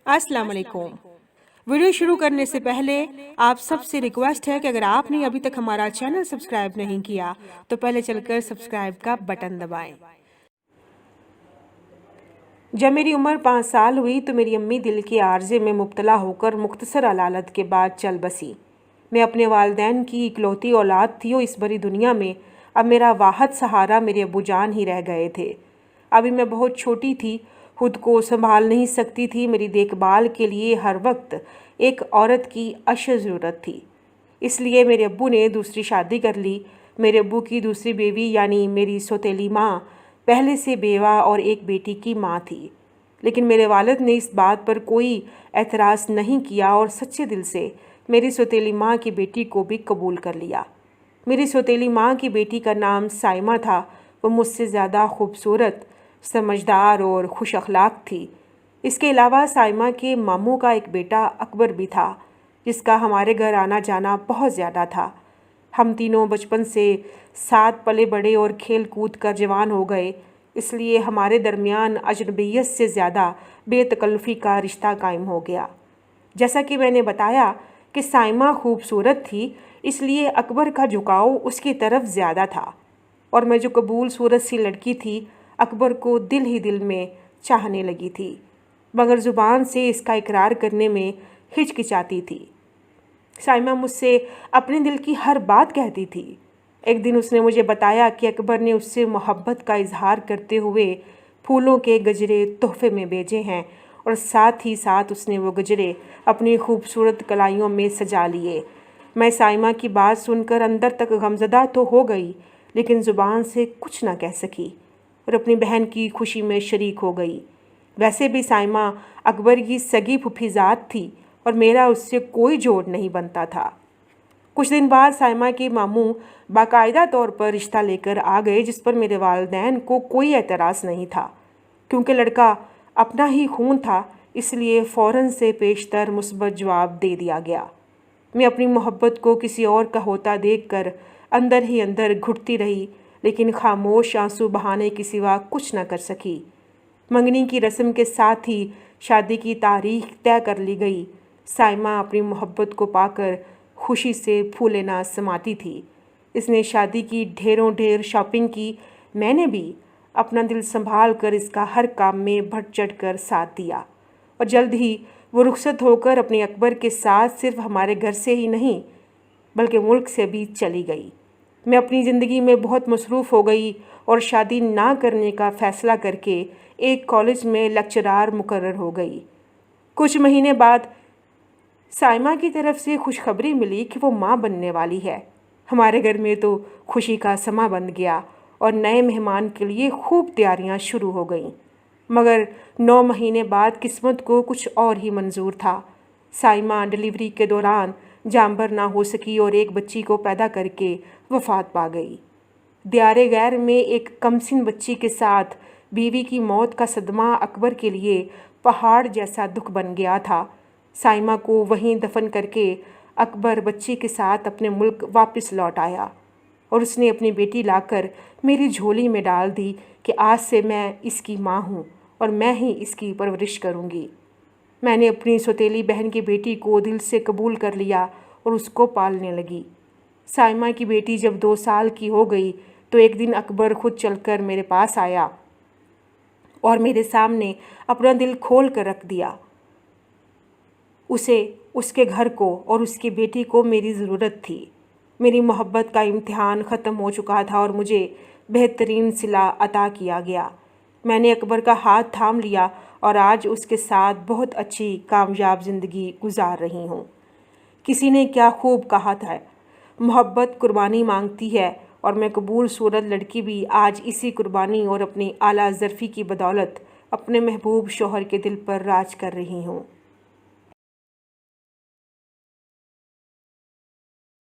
अस्सलाम वालेकुम। वीडियो शुरू करने से पहले आप सबसे रिक्वेस्ट है कि अगर आपने अभी तक हमारा चैनल सब्सक्राइब नहीं किया तो पहले चलकर सब्सक्राइब का बटन दबाएं। जब मेरी उम्र 5 साल हुई तो मेरी अम्मी दिल के आर्जे में मुब्तला होकर मुख्तसर अलालत के बाद चल बसी। मैं अपने वालिदैन की इकलौती औलाद थी और इस बड़ी दुनिया में अब मेरा वाहद सहारा मेरे अब्बू जान ही रह गए थे। अभी मैं बहुत छोटी थी, खुद को संभाल नहीं सकती थी। मेरी देखभाल के लिए हर वक्त एक औरत की अशद ज़रूरत थी। इसलिए मेरे अब्बू ने दूसरी शादी कर ली। मेरे अब्बू की दूसरी बीवी यानी मेरी सौतेली माँ पहले से बेवा और एक बेटी की माँ थी, लेकिन मेरे वालिद ने इस बात पर कोई एतराज़ नहीं किया और सच्चे दिल से मेरी सौतेली माँ की बेटी को भी कबूल कर लिया। मेरी सौतेली माँ की बेटी का नाम साइमा था। वो मुझसे ज़्यादा खूबसूरत, समझदार और खुश अखलाक थी। इसके अलावा साइमा के मामू का एक बेटा अकबर भी था, जिसका हमारे घर आना जाना बहुत ज़्यादा था। हम तीनों बचपन से साथ पले बड़े और खेल कूद कर जवान हो गए, इसलिए हमारे दरमियान अजनबियत से ज़्यादा बेतकल्फ़ी का रिश्ता कायम हो गया। जैसा कि मैंने बताया कि साइमा खूबसूरत थी, इसलिए अकबर का झुकाव उसकी तरफ ज़्यादा था, और मैं जो कबूल सूरत सी लड़की थी, अकबर को दिल ही दिल में चाहने लगी थी, मगर ज़ुबान से इसका इकरार करने में हिचकिचाती थी। साइमा मुझसे अपने दिल की हर बात कहती थी। एक दिन उसने मुझे बताया कि अकबर ने उससे मोहब्बत का इजहार करते हुए फूलों के गजरे तोहफे में भेजे हैं, और साथ ही साथ उसने वो गजरे अपनी खूबसूरत कलाइयों में सजा लिए। मैं साइमा की बात सुनकर अंदर तक गमज़दा तो हो गई, लेकिन ज़ुबान से कुछ ना कह सकी और अपनी बहन की खुशी में शरीक हो गई। वैसे भी साइमा अकबर की सगी फुफीज़ात थी और मेरा उससे कोई जोड़ नहीं बनता था। कुछ दिन बाद साइमा के मामू बाकायदा तौर पर रिश्ता लेकर आ गए, जिस पर मेरे वालिदैन को कोई एतराज़ नहीं था। क्योंकि लड़का अपना ही खून था, इसलिए फ़ौरन से पेशतर मुस्बत जवाब दे दिया गया। मैं अपनी मोहब्बत को किसी और का होता देखकर अंदर ही अंदर घुटती रही, लेकिन खामोश आंसू बहाने के सिवा कुछ न कर सकी। मंगनी की रस्म के साथ ही शादी की तारीख तय कर ली गई। साइमा अपनी मोहब्बत को पाकर खुशी से फूले ना समाती थी। इसने शादी की ढेरों ढेर शॉपिंग की। मैंने भी अपना दिल संभाल कर इसका हर काम में बढ़ चढ़ कर साथ दिया, और जल्द ही वो रुखसत होकर अपने अकबर के साथ सिर्फ हमारे घर से ही नहीं बल्कि मुल्क से भी चली गई। मैं अपनी ज़िंदगी में बहुत मसरूफ़ हो गई और शादी ना करने का फ़ैसला करके एक कॉलेज में लेक्चरार मुकर्रर हो गई। कुछ महीने बाद साइमा की तरफ से खुशखबरी मिली कि वो माँ बनने वाली है। हमारे घर में तो खुशी का समा बन गया और नए मेहमान के लिए खूब तैयारियां शुरू हो गईं। मगर 9 महीने बाद किस्मत को कुछ और ही मंजूर था। साइमा डिलीवरी के दौरान जानबर ना हो सकी और एक बच्ची को पैदा करके वफात पा गई। दियारे गैर में एक कमसिन बच्ची के साथ बीवी की मौत का सदमा अकबर के लिए पहाड़ जैसा दुख बन गया था। साइमा को वहीं दफन करके अकबर बच्ची के साथ अपने मुल्क वापस लौट आया, और उसने अपनी बेटी लाकर मेरी झोली में डाल दी कि आज से मैं इसकी माँ हूँ और मैं ही इसकी परवरिश करूँगी। मैंने अपनी सौतेली बहन की बेटी को दिल से कबूल कर लिया और उसको पालने लगी। साइमा की बेटी जब 2 साल की हो गई तो एक दिन अकबर खुद चलकर मेरे पास आया और मेरे सामने अपना दिल खोल कर रख दिया। उसे, उसके घर को और उसकी बेटी को मेरी ज़रूरत थी। मेरी मोहब्बत का इम्तिहान ख़त्म हो चुका था और मुझे बेहतरीन सिला अता किया गया। मैंने अकबर का हाथ थाम लिया और आज उसके साथ बहुत अच्छी कामयाब ज़िंदगी गुजार रही हूँ। किसी ने क्या खूब कहा था, मोहब्बत कुर्बानी मांगती है, और मैं कबूल सूरत लड़की भी आज इसी कुर्बानी और अपनी आला ज़र्फ़ी की बदौलत अपने महबूब शौहर के दिल पर राज कर रही हूँ।